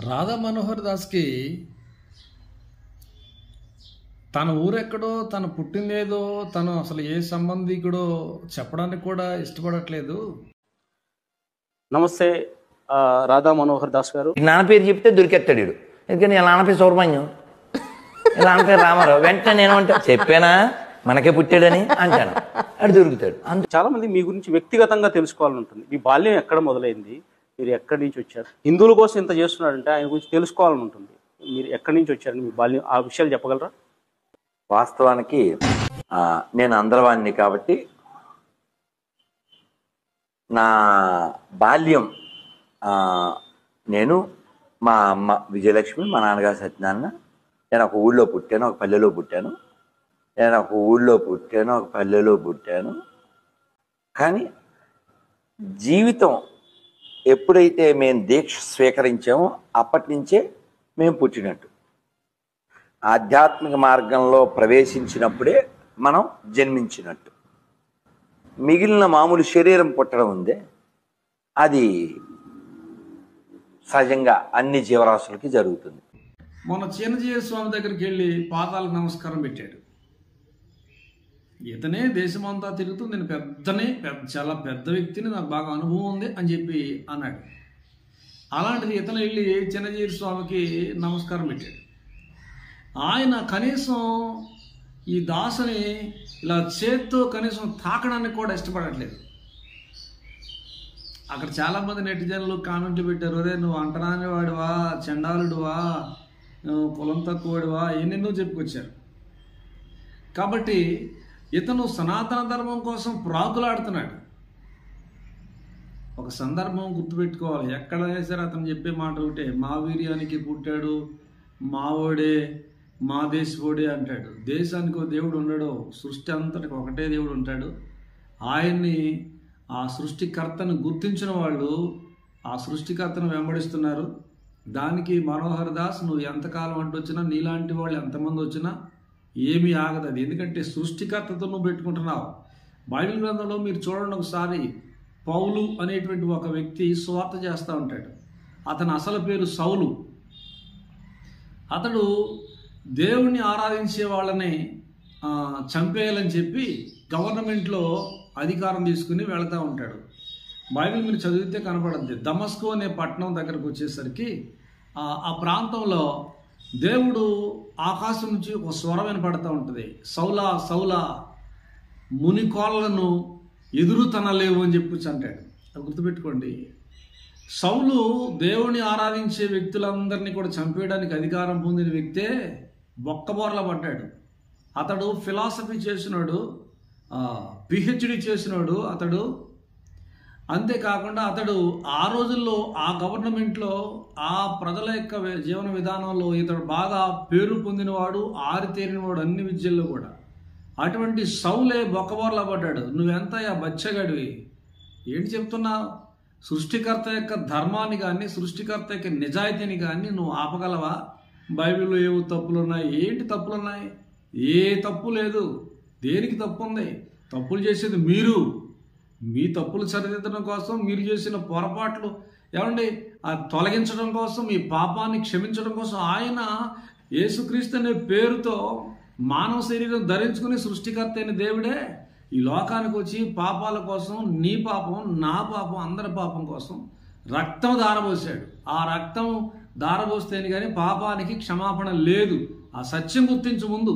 రాధా మనోహర్ దాస్కి తన ఊరెక్కడో, తను పుట్టిందేదో, తను అసలు ఏ సంబంధికుడో చెప్పడానికి కూడా ఇష్టపడట్లేదు. నమస్తే రాధా మనోహర్ దాస్ గారు. నాన్న పేరు చెప్తే దొరికేస్తాడు వీడు. ఎందుకని ఇలా నాన్న పేరు సౌర్మన్యం, ఇలా నాన్న పేరు రామారావు. వెంటనే నేనేమంటా, చెప్పానా మనకే పుట్టాడని అంటాను, అది దొరుకుతాడు. చాలా మంది మీ గురించి వ్యక్తిగతంగా తెలుసుకోవాలని ఉంటుంది. మీ బాల్యం ఎక్కడ మొదలైంది, మీరు ఎక్కడి నుంచి వచ్చారు, హిందువుల కోసం ఇంత చేస్తున్నారంటే ఆయన గురించి తెలుసుకోవాలని ఉంటుంది. మీరు ఎక్కడి నుంచి వచ్చారని, మీ బాల్యం ఆ విషయాలు చెప్పగలరా? వాస్తవానికి నేను అందరవాణ్ణి కాబట్టి నా బాల్యం, నేను మా అమ్మ విజయలక్ష్మి, మా నాన్నగారు సత్యనారాయణ. నేను ఒక ఊళ్ళో పుట్టాను, ఒక పల్లెలో పుట్టాను. ఒక పల్లెలో పుట్టాను. కానీ జీవితం ఎప్పుడైతే మేము దీక్ష స్వీకరించామో అప్పటి నుంచే మేము పుట్టినట్టు. ఆధ్యాత్మిక మార్గంలో ప్రవేశించినప్పుడే మనం జన్మించినట్టు. మిగిలిన మామూలు శరీరం పుట్టడం ఉందే, అది సహజంగా అన్ని జీవరాశులకి జరుగుతుంది. మొన్న చిన్నజీవి స్వామి దగ్గరికి వెళ్ళి పాదాలకు నమస్కారం పెట్టాడు. ఇతనే దేశమంతా తిరుగుతూ నేను చాలా పెద్ద వ్యక్తిని, నాకు బాగా అనుభవం ఉంది అని చెప్పి అన్నాడు. అలాంటిది ఇతను వెళ్ళి చిన్నజీవి స్వామికి నమస్కారం పెట్టాడు. ఆయన కనీసం ఈ దాసుని ఇలా చేత్తో కనీసం తాకడానికి కూడా ఇష్టపడట్లేదు. అక్కడ చాలామంది నెటిజన్లు కామెంట్లు పెట్టారు, అరే నువ్వు అంటరాని వాడివా, చండాలుడివా, నువ్వు కులం తక్కువడివా, ఎన్నెన్నో చెప్పుకొచ్చారు. కాబట్టి ఇతను సనాతన ధర్మం కోసం ప్రాకులాడుతున్నాడు. ఒక సందర్భం గుర్తుపెట్టుకోవాలి, ఎక్కడైనా సరే అతను చెప్పే మాట ఒకటే, మా వీర్యానికి పుట్టాడు, మావోడే, మా దేశోడే అంటాడు. దేశానికి ఒక దేవుడు ఉండడు, సృష్టి అంతటికి ఒకటే దేవుడు ఉంటాడు. ఆయన్ని, ఆ సృష్టికర్తను గుర్తించిన వాళ్ళు ఆ సృష్టికర్తను వెంబడిస్తున్నారు. దానికి మనోహర్ దాస్ నువ్వు ఎంతకాలం అంటూ వచ్చినా, నీలాంటి వాళ్ళు ఎంతమంది వచ్చినా ఏమీ ఆగదు అది. ఎందుకంటే సృష్టికర్తతో నువ్వు పెట్టుకుంటున్నావు. బైబిల్ గ్రంథంలో మీరు చూడండి ఒకసారి, పౌలు అనేటువంటి ఒక వ్యక్తి సువార్త చేస్తూ ఉంటాడు. అతని అసలు పేరు సౌలు. అతడు దేవుణ్ణి ఆరాధించే వాళ్ళని చంపేయాలని చెప్పి గవర్నమెంట్లో అధికారం తీసుకుని వెళుతూ ఉంటాడు. బైబిల్ మీరు చదివితే కనపడుద్ది. దమస్కు అనే పట్టణం దగ్గరకు వచ్చేసరికి ఆ ప్రాంతంలో దేవుడు ఆకాశం నుంచి ఒక స్వరం వినపడుతూ ఉంటుంది, సౌలా సౌలా మునికోళ్లను ఎదురు తనలేవు అని చెప్పొచ్చు అంటాడు. అది గుర్తుపెట్టుకోండి. సౌలు దేవుని ఆరాధించే వ్యక్తులందరినీ కూడా చంపేయడానికి అధికారం పొందిన వ్యక్తే బొక్కబోర్ల పడ్డాడు. అతడు ఫిలాసఫీ చేసినాడు, పిహెచ్డి చేసినాడు అతడు. అంతేకాకుండా అతడు ఆ రోజుల్లో ఆ గవర్నమెంట్లో ఆ ప్రజల యొక్క జీవన విధానంలో ఇతడు బాగా పేరు పొందినవాడు, ఆరితేరినవాడు అన్ని విద్యల్లో కూడా. అటువంటి సౌలే బొక్కబోర్లా పడ్డాడు. నువ్వెంతయా బచ్చగాడివి, ఏంటి చెప్తున్నావు? సృష్టికర్త యొక్క ధర్మాన్ని కానీ, సృష్టికర్త యొక్క నిజాయితీని కానీ నువ్వు ఆపగలవా? బైబిల్లో ఏవో తప్పులున్నాయి. ఏంటి తప్పులున్నాయి? ఏ తప్పు లేదు. దేనికి తప్పు ఉంది? తప్పులు చేసేది మీరు. మీ తప్పులు సరిదిద్దడం కోసం, మీరు చేసిన పొరపాట్లు ఏమండి తొలగించడం కోసం, మీ పాపాన్ని క్షమించడం కోసం ఆయన యేసుక్రీస్తు అనే పేరుతో మానవ శరీరం ధరించుకుని సృష్టికర్త అయిన దేవుడే ఈ లోకానికి వచ్చి పాపాల కోసం, నీ పాపం, నా పాపం, అందరి పాపం కోసం రక్తం ధారపోసాడు. ఆ రక్తం ధారపోస్తేనే కానీ పాపానికి క్షమాపణ లేదు. ఆ సత్యం గుర్తించు ముందు.